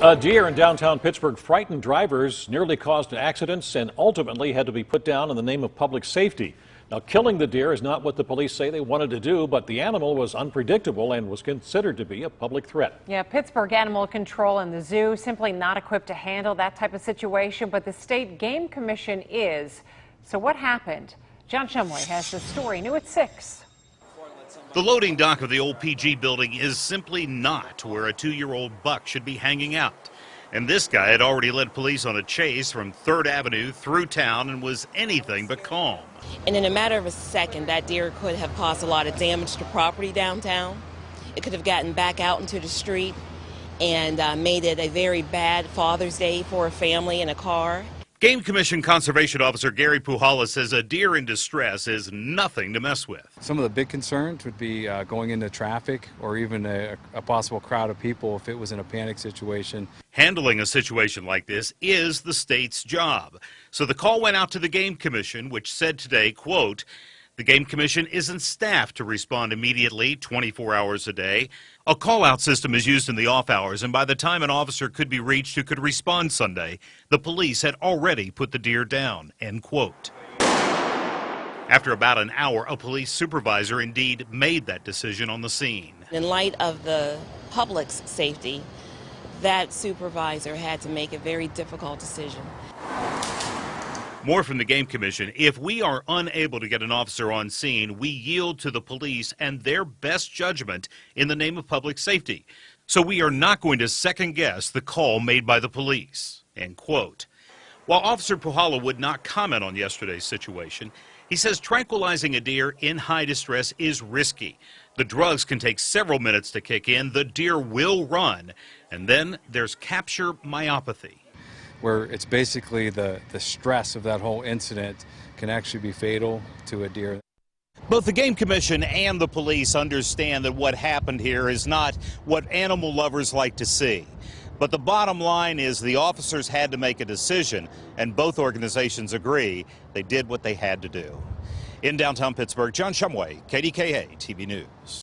A deer in downtown Pittsburgh frightened drivers, nearly caused accidents, and ultimately had to be put down in the name of public safety. Now, killing the deer is not what the police say they wanted to do, but the animal was unpredictable and was considered to be a public threat. Yeah, Pittsburgh Animal Control and the zoo simply not equipped to handle that type of situation, but the State Game Commission is. So what happened? John Shumway has the story, new at 6. The loading dock of the old PG building is simply not where a 2-year-old buck should be hanging out. And this guy had already led police on a chase from 3rd Avenue through town and was anything but calm. And in a matter of a second, that deer could have caused a lot of damage to property downtown. It could have gotten back out into the street and made it a very bad Father's Day for a family in a car. Game Commission Conservation Officer Gary Puhala says a deer in distress is nothing to mess with. Some of the big concerns would be going into traffic or even a possible crowd of people if it was in a panic situation. Handling a situation like this is the state's job. So the call went out to the Game Commission, which said today, quote, "The Game Commission isn't staffed to respond immediately 24 hours a day. A call-out system is used in the off hours, and by the time an officer could be reached who could respond Sunday, the police had already put the deer down," end quote. After about an hour, a police supervisor indeed made that decision on the scene. In light of the public's safety, that supervisor had to make a very difficult decision. More from the Game Commission. If we are unable to get an officer on scene, we yield to the police and their best judgment in the name of public safety. So we are not going to second guess the call made by the police, end quote. While Officer Puhala would not comment on yesterday's situation, he says tranquilizing a deer in high distress is risky. The drugs can take several minutes to kick in, the deer will run, and then there's capture myopathy, where it's basically the stress of that whole incident can actually be fatal to a deer. Both the Game Commission and the police understand that what happened here is not what animal lovers like to see. But the bottom line is the officers had to make a decision, and both organizations agree they did what they had to do. In downtown Pittsburgh, John Shumway, KDKA-TV News.